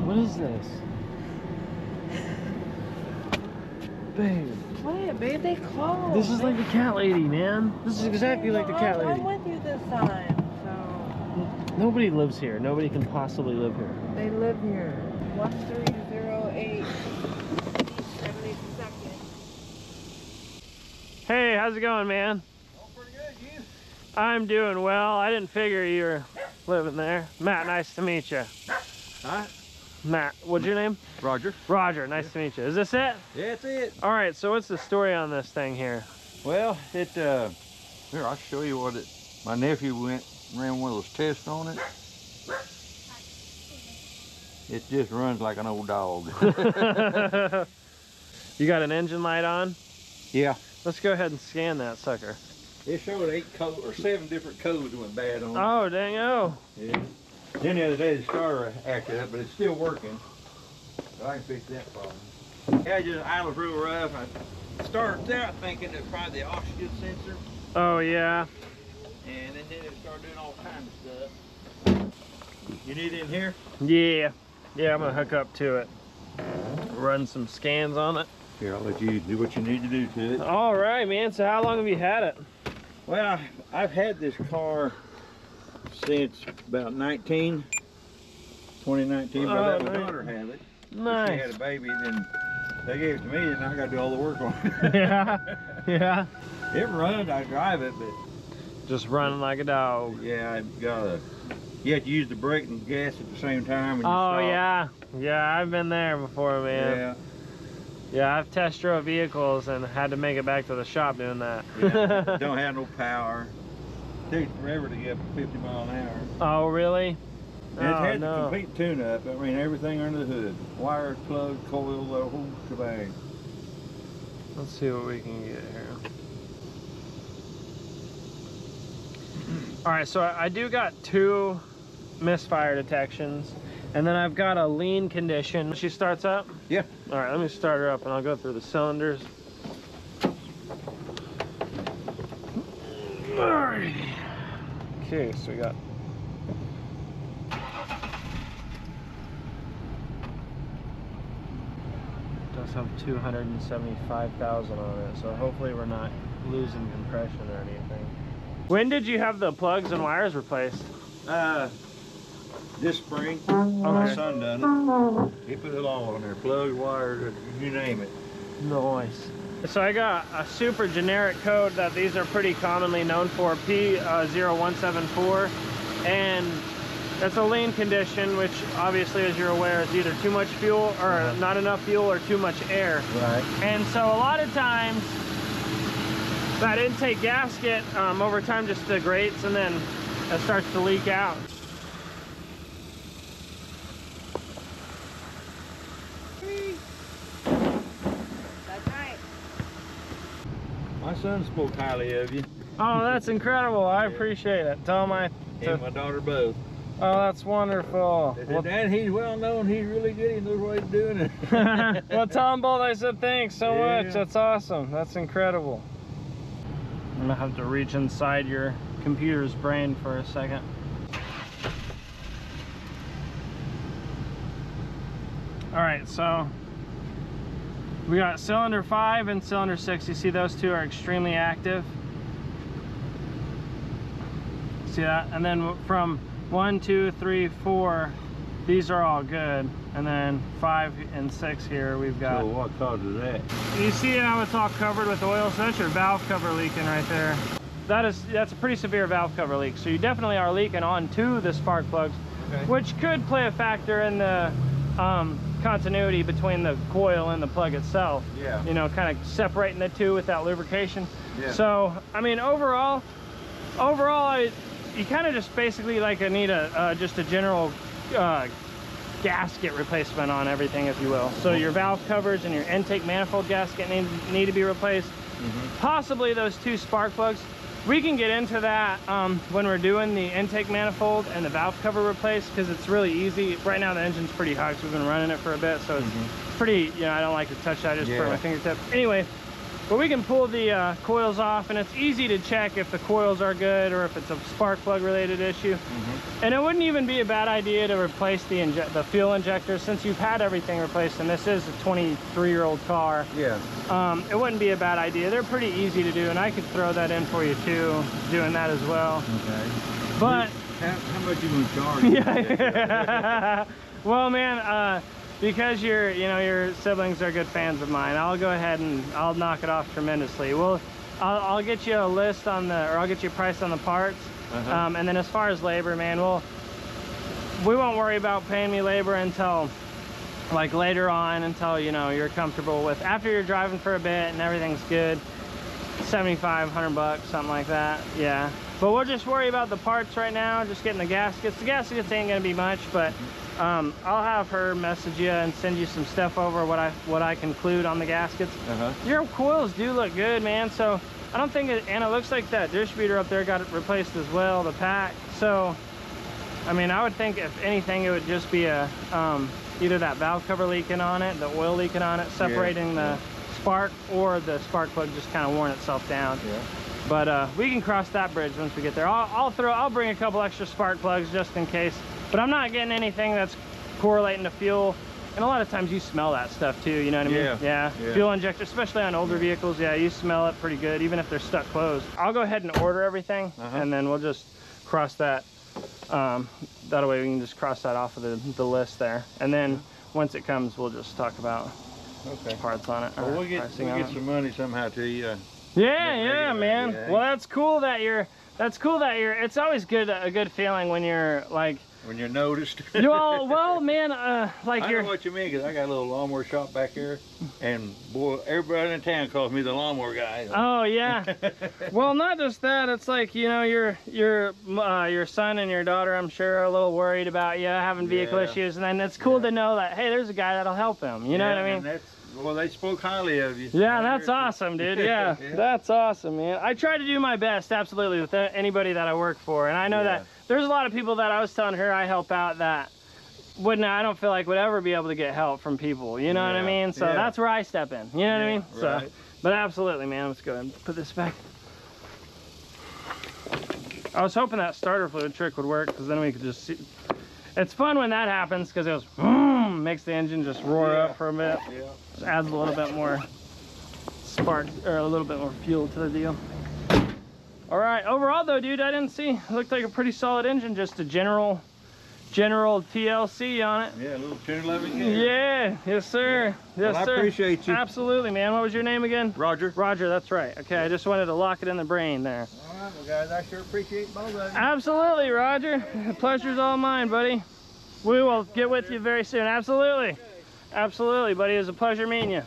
What is this? Babe. What, babe? They closed. This is like the cat lady, man. This is exactly like the cat lady. I'm with you this time, so. Nobody lives here. Nobody can possibly live here. They live here. 1308 72nd. Hey, how's it going, man? Oh, pretty good, you? I'm doing well. I didn't figure you were living there. Matt, nice to meet you. Huh? Matt, what's your name? Roger. Roger, nice to meet you. Is this it? Yeah, that's it. All right, so what's the story on this thing here? Well, here, I'll show you what it, my nephew ran one of those tests on it. It just runs like an old dog. You got an engine light on? Yeah. Let's go ahead and scan that sucker. It showed 7 different codes went bad on it. Oh, dang, oh. Yeah. Then the other day the starter acted up, but it's still working. So I can fix that problem. Yeah, just idles real rough. I started out thinking it was probably the oxygen sensor. Oh, yeah. And then it started doing all kinds of stuff. You need it in here? Yeah. Yeah, I'm gonna hook up to it. Run some scans on it. Here, I'll let you do what you need to do to it. All right, man. So how long have you had it? Well, I've had this car since about 2019, but I let my daughter have it. Nice. She had a baby, then they gave it to me, and I got to do all the work on it. Yeah, yeah. It runs, I drive it, but Just running like a dog. yeah, you have to use the brake and gas at the same time when you Oh, stop. yeah. Yeah, I've been there before, man. Yeah. Yeah, I've test drove vehicles and had to make it back to the shop doing that. Yeah. Don't have no power. Takes forever to get up to 50 miles an hour. Oh, really? And it had no. the complete tune-up. I mean, everything under the hood. Wires, plug, coil, the whole shebang. Let's see what we can get here. All right, so I do got 2 misfire detections, and then I've got a lean condition. She starts up? Yeah. All right, let me start her up and I'll go through the cylinders. Alrighty. Okay, so we got does have 275,000 on it, so hopefully we're not losing compression or anything. When did you have the plugs and wires replaced? This spring, Okay. my son done it. He put it all on there, plugs, wires, you name it. Nice. So I got a super generic code that these are pretty commonly known for, P0174, and that's a lean condition, which obviously, as you're aware, is either too much fuel or not enough fuel or too much air. Right. And so a lot of times that intake gasket over time just degrades and then it starts to leak out. That's right. My son spoke highly of you, Oh, that's incredible. I appreciate it. Tell him and my daughter both. Oh, that's wonderful. They said, Dad, he's well known, he's really good, he knows what he's doing. Well, tell them both I said thanks so Yeah. much. That's awesome. That's incredible. I'm gonna have to reach inside your computer's brain for a second. All right, so we got cylinder 5 and cylinder 6. You see those two are extremely active. See that? And then from 1, 2, 3, 4, these are all good. And then 5 and 6 here we've got. So what causes that? You see how it's all covered with oil? So that's your valve cover leaking right there. That's a pretty severe valve cover leak. So you definitely are leaking onto the spark plugs, Okay. which could play a factor in the continuity between the coil and the plug itself. Yeah. You know, kind of separating the two without lubrication. Yeah. So, I mean, overall, you kind of just basically like need just a general gasket replacement on everything, if you will. So your valve covers and your intake manifold gasket need to be replaced. Possibly those 2 spark plugs. We can get into that when we're doing the intake manifold and the valve cover replaced, because it's really easy. Right now the engine's pretty hot because we've been running it for a bit, so it's pretty, you know, I don't like to touch that, I just put my fingertip. Anyway, But we can pull the coils off, and it's easy to check if the coils are good or if it's a spark plug related issue. And it wouldn't even be a bad idea to replace the fuel injector, since you've had everything replaced, and this is a 23-year-old car. Yeah. It wouldn't be a bad idea. They're pretty easy to do, and I could throw that in for you too, doing that as well. Okay. But how much you gonna charge? yeah. Well, man, because your siblings are good fans of mine, I'll go ahead and I'll knock it off tremendously. I'll get you a list on I'll get you a price on the parts. And then as far as labor, man, we won't worry about paying me labor until like later on, until you're comfortable with, after you're driving for a bit and everything's good. 75, 100 bucks, something like that. Yeah, but we'll just worry about the parts right now, just getting the gaskets. The gaskets ain't gonna be much, but I'll have her message you and send you some stuff over what I can include on the gaskets. Your coils do look good, man, so I don't think and it looks like that distributor up there got it replaced as well, the pack. So I mean, I would think if anything it would just be a either that valve cover leaking on it, the oil leaking on it, separating the spark, or the spark plug just kind of worn itself down. But we can cross that bridge once we get there. I'll bring a couple extra spark plugs just in case, but I'm not getting anything that's correlating to fuel. And a lot of times you smell that stuff too, you know what I mean? Yeah. Fuel injector, especially on older vehicles, yeah, you smell it pretty good, even if they're stuck closed. I'll go ahead and order everything, and then we'll just cross that. That way we can just cross that off of the list there. And then once it comes, we'll just talk about parts on it. Well, we'll get some money somehow to you. Yeah, man. Well, that's cool that you're, it's always a good feeling when you're like, when you're noticed. Well, man, like I know what you mean, because I got a little lawnmower shop back here, and boy, everybody in town calls me the lawnmower guy. Oh yeah. Well, not just that. It's like, your son and your daughter, I'm sure, are a little worried about you having vehicle issues, and then it's cool to know that, hey, there's a guy that'll help him. You know what I mean? Well, they spoke highly of you. Yeah, that's awesome, dude. Yeah, that's awesome, man. I try to do my best, absolutely, with anybody that I work for, and I know that there's a lot of people that I was telling her I help out that I don't feel like would ever be able to get help from people. You know what I mean? So that's where I step in. You know what I mean? So, but absolutely, man. Let's go ahead and put this back. I was hoping that starter fluid trick would work, because then we could just see. It's fun when that happens, because it goes, makes the engine just roar up for a bit. Just adds a little bit more spark, or a little bit more fuel to the deal. All right, overall though, dude, I didn't see, it looked like a pretty solid engine, just a general TLC on it. Yeah, a little 1011. Yeah, yes sir. Yes, well, sir. I appreciate you. Absolutely, man. What was your name again? Roger. Roger, that's right. Okay, I just wanted to lock it in the brain there. All right, well guys, I sure appreciate both of you. Absolutely, Roger. The pleasure's all mine, buddy. We will get with you very soon. Absolutely. Absolutely, buddy. It was a pleasure meeting you.